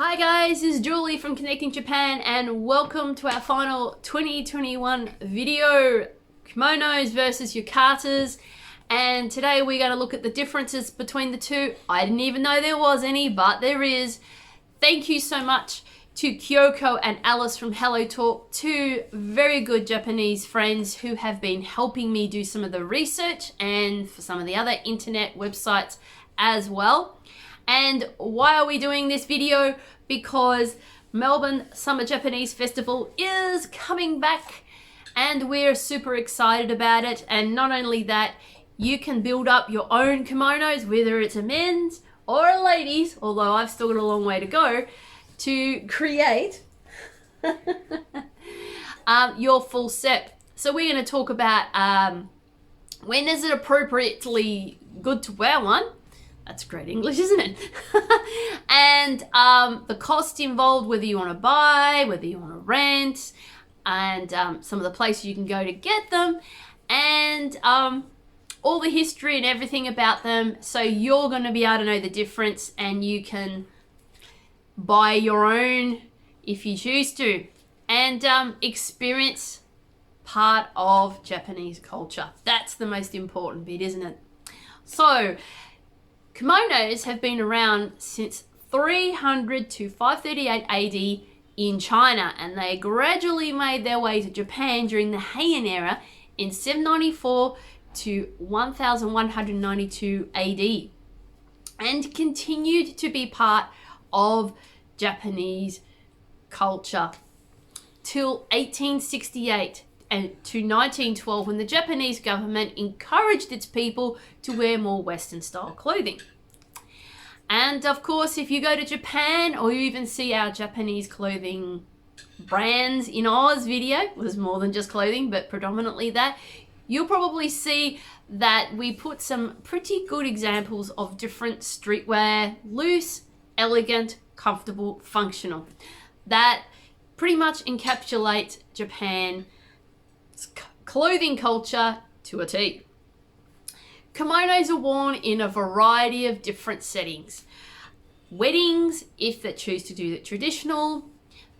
Hi guys, this is Julie from Connecting Japan and welcome to our final 2021 video, kimonos versus yukatas. And today we're going to look at the differences between the two. I didn't even know there was any, but there is. Thank you so much to Kyoko and Alice from Hello Talk, two very good Japanese friends who have been helping me do some of the research and for some of the other internet websites as well. And why are we doing this video? Because Melbourne Summer Japanese Festival is coming back and we're super excited about it. And not only that, you can build up your own kimonos, whether it's a men's or a ladies, although I've still got a long way to go, to create your full set. So we're going to talk about when is it appropriately good to wear one. That's great English, isn't it? And the cost involved, whether you want to buy, whether you want to rent, and some of the places you can go to get them, and all the history and everything about them. So you're going to be able to know the difference and you can buy your own if you choose to, and experience part of Japanese culture. That's the most important bit, isn't it? So kimonos have been around since 300 to 538 AD in China, and they gradually made their way to Japan during the Heian era in 794 to 1192 AD, and continued to be part of Japanese culture till 1868 and to 1912, when the Japanese government encouraged its people to wear more Western style clothing. And of course, if you go to Japan or you even see our Japanese clothing brands in Oz video, there's more than just clothing, but predominantly that, you'll probably see that we put some pretty good examples of different streetwear: loose, elegant, comfortable, functional. That pretty much encapsulates Japan's clothing culture to a T. Kimonos are worn in a variety of different settings. Weddings, if they choose to do it traditional.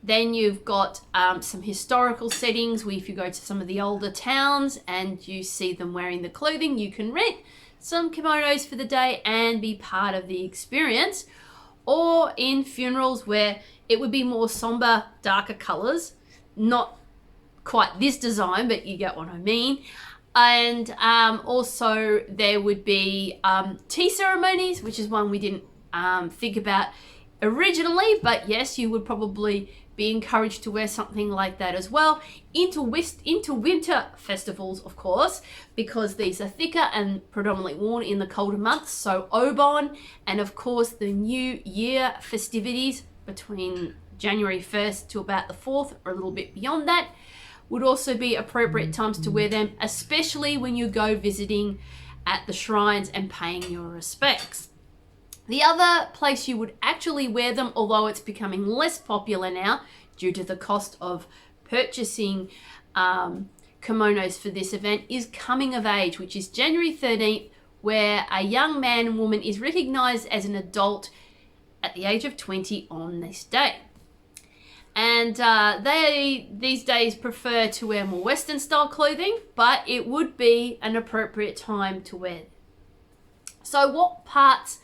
Then you've got some historical settings where if you go to some of the older towns and you see them wearing the clothing, you can rent some kimonos for the day and be part of the experience. Or in funerals where it would be more somber, darker colors, not quite this design, but you get what I mean. And also there would be tea ceremonies, which is one we didn't think about originally, but yes, you would probably be encouraged to wear something like that as well. Into winter festivals, of course, because these are thicker and predominantly worn in the colder months. So Obon, and of course the New Year festivities between January 1st to about the 4th, or a little bit beyond that, would also be appropriate times to wear them, especially when you go visiting at the shrines and paying your respects. The other place you would actually wear them, although it's becoming less popular now due to the cost of purchasing kimonos for this event, is coming of age, which is January 13th, where a young man and woman is recognized as an adult at the age of 20 on this day. And they these days prefer to wear more Western style clothing, but it would be an appropriate time to wear. So what parts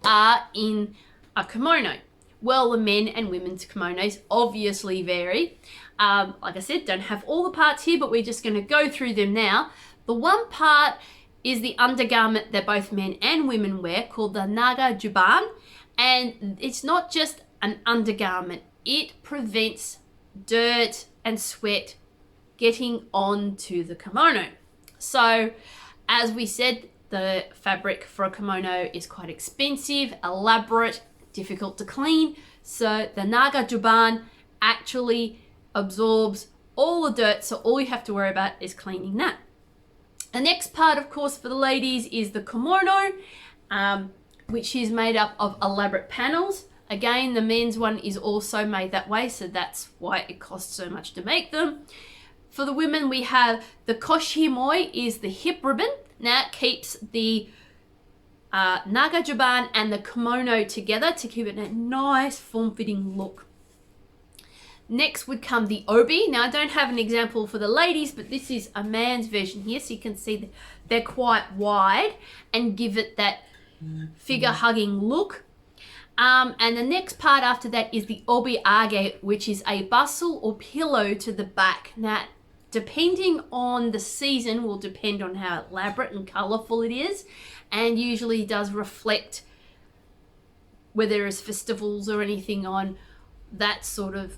are in a kimono? Well, the men and women's kimonos obviously vary. Like I said, don't have all the parts here, but we're just going to go through them now. The one part is the undergarment that both men and women wear, called the naga juban. And it's not just an undergarment. It prevents dirt and sweat getting onto the kimono. So, as we said, the fabric for a kimono is quite expensive, elaborate, difficult to clean. So the naga juban actually absorbs all the dirt, so all you have to worry about is cleaning that. The next part, of course, for the ladies is the kimono, which is made up of elaborate panels. Again, the men's one is also made that way, so that's why it costs so much to make them. For the women, we have the koshihimoi, is the hip ribbon. Now it keeps the nagajuban and the kimono together to give it a nice form-fitting look. Next would come the obi. Now I don't have an example for the ladies, but this is a man's version here, so you can see that they're quite wide and give it that figure-hugging look. And the next part after that is the obi-age, which is a bustle or pillow to the back. Now, depending on the season will depend on how elaborate and colourful it is, and usually does reflect whether there is festivals or anything on that sort of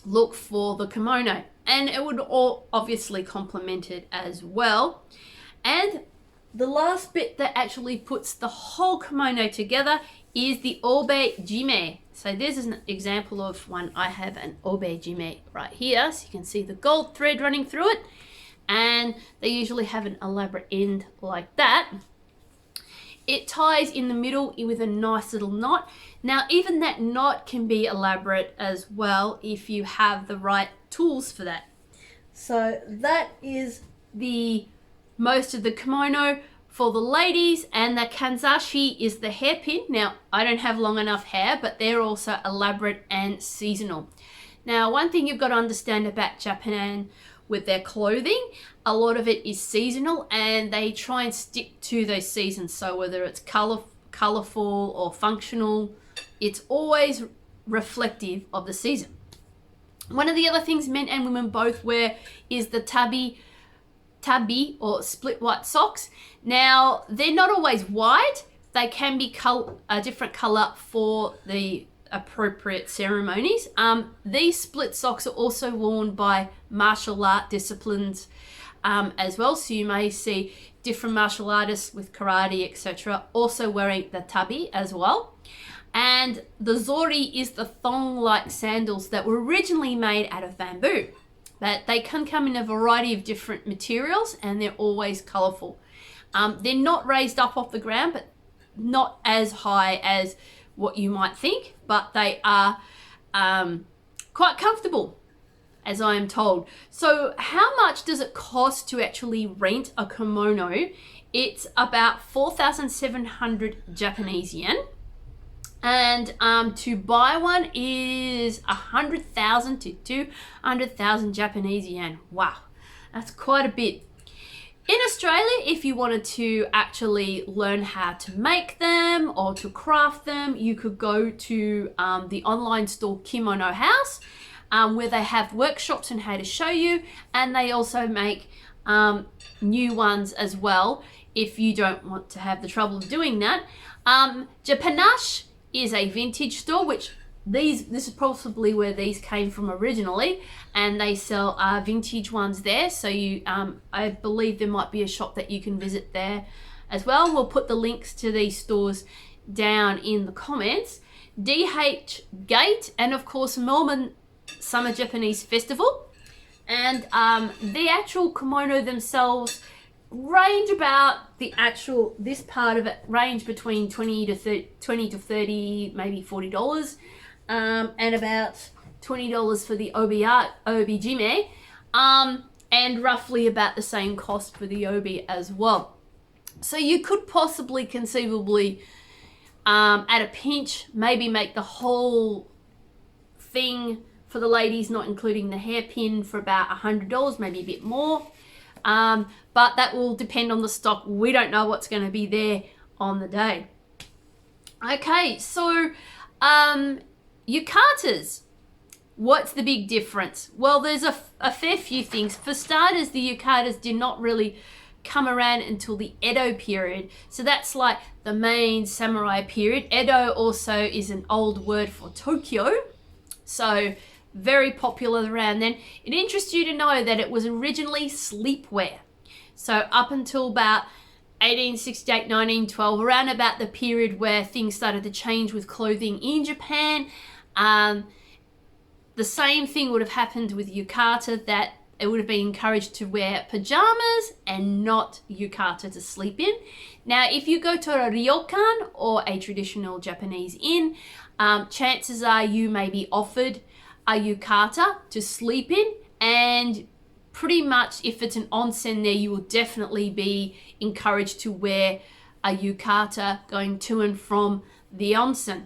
look for the kimono. And it would all obviously complement it as well. And the last bit that actually puts the whole kimono together is the obe-jime. So this is an example of one. I have an obe-jime right here, so you can see the gold thread running through it, and they usually have an elaborate end like that. It ties in the middle with a nice little knot. Now even that knot can be elaborate as well if you have the right tools for that. So that is the most of the kimono for the ladies, and the kanzashi is the hairpin. Now I don't have long enough hair, but they're also elaborate and seasonal. Now one thing you've got to understand about Japan with their clothing, a lot of it is seasonal and they try and stick to those seasons. So whether it's colorful or functional, it's always reflective of the season. One of the other things men and women both wear is the tabi or split white socks. Now they're not always white, they can be a different color for the appropriate ceremonies. These split socks are also worn by martial art disciplines as well, so you may see different martial artists with karate, etc., also wearing the tabi as well. And the zori is the thong-like sandals that were originally made out of bamboo, but they can come in a variety of different materials and they're always colorful. They're not raised up off the ground, but not as high as what you might think, but they are quite comfortable, as I am told. So how much does it cost to actually rent a kimono? It's about 4,700 Japanese yen. And to buy one is 100,000 to 200,000 Japanese yen. Wow, that's quite a bit. In Australia, if you wanted to actually learn how to make them or to craft them, you could go to the online store Kimono House, where they have workshops on how to show you, and they also make new ones as well if you don't want to have the trouble of doing that. Japanash is a vintage store, which this is possibly where these came from originally, and they sell vintage ones there. So you, I believe there might be a shop that you can visit there as well. We'll put the links to these stores down in the comments. DH Gate, and of course Melbourne Summer Japanese Festival, and the actual kimono themselves range about this part of it range between 20 to 30, maybe $40, and about $20 for the obi-jime, and roughly about the same cost for the obi as well. So you could possibly conceivably at a pinch maybe make the whole thing for the ladies, not including the hairpin, for about $100, maybe a bit more. But that will depend on the stock. We don't know what's going to be there on the day. Okay, so yukatas. What's the big difference? Well, there's a fair few things. For starters, the yukatas did not really come around until the Edo period. So that's like the main samurai period. Edo also is an old word for Tokyo. So very popular around then. It interests you to know that it was originally sleepwear. So up until about 1868, 1912, around about the period where things started to change with clothing in Japan, the same thing would have happened with yukata, that it would have been encouraged to wear pajamas and not yukata to sleep in. Now, if you go to a ryokan or a traditional Japanese inn, chances are you may be offered a yukata to sleep in, and pretty much if it's an onsen there, you will definitely be encouraged to wear a yukata going to and from the onsen.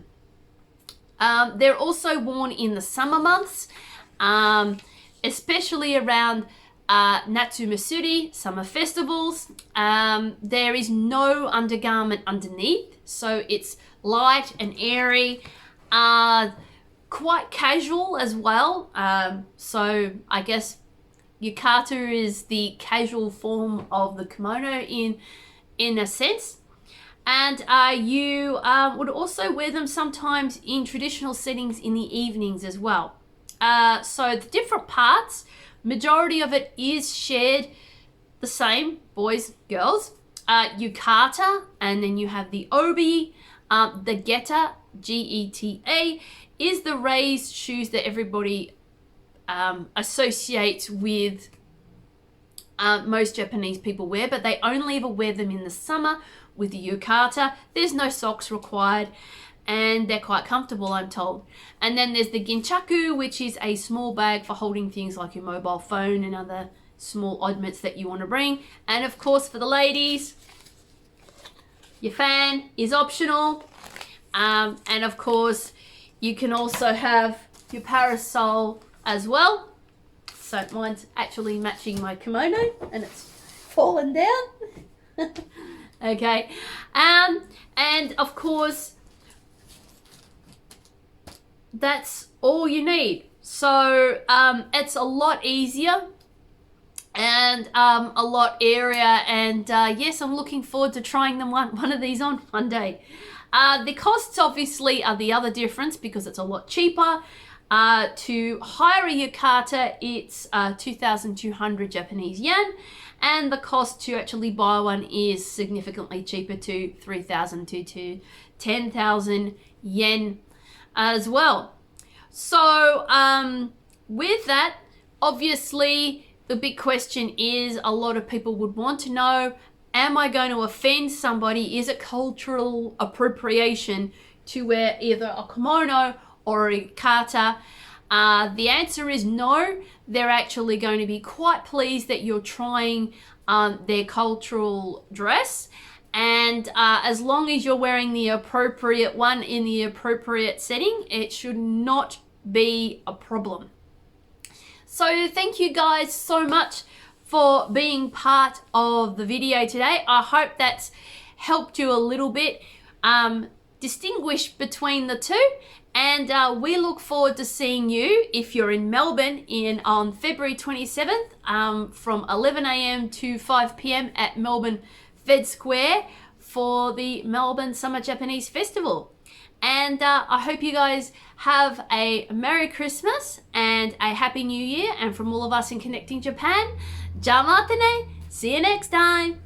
They're also worn in the summer months, especially around Natsu Matsuri, summer festivals. There is no undergarment underneath, so it's light and airy, quite casual as well. So I guess yukata is the casual form of the kimono in a sense. And you would also wear them sometimes in traditional settings in the evenings as well. So the different parts, majority of it is shared the same, boys, girls. Yukata, and then you have the obi. The geta, G-E-T-A, is the raised shoes that everybody associates with most Japanese people wear, but they only ever wear them in the summer with the yukata. There's no socks required, and they're quite comfortable, I'm told. And then there's the ginchaku, which is a small bag for holding things like your mobile phone and other small oddments that you want to bring. And of course, for the ladies, your fan is optional. And of course, you can also have your parasol as well. So mine's actually matching my kimono and it's fallen down. Okay. And of course, that's all you need. So it's a lot easier and a lot airier, and yes, I'm looking forward to trying them one of these on one day. The costs obviously are the other difference because it's a lot cheaper. To hire a yukata, it's 2,200 Japanese yen, and the cost to actually buy one is significantly cheaper, to 3,000 to 10,000 yen as well. So with that, obviously the big question is, a lot of people would want to know, am I going to offend somebody? Is it cultural appropriation to wear either a kimono or a yukata? The answer is no. They're actually going to be quite pleased that you're trying their cultural dress. And as long as you're wearing the appropriate one in the appropriate setting, it should not be a problem. So thank you guys so much for being part of the video today. I hope that's helped you a little bit distinguish between the two. And we look forward to seeing you, if you're in Melbourne, on February 27th from 11 a.m. to 5 p.m. at Melbourne Fed Square for the Melbourne Summer Japanese Festival. And I hope you guys have a Merry Christmas and a Happy New Year. And from all of us in Connecting Japan, ja mate ne! See you next time!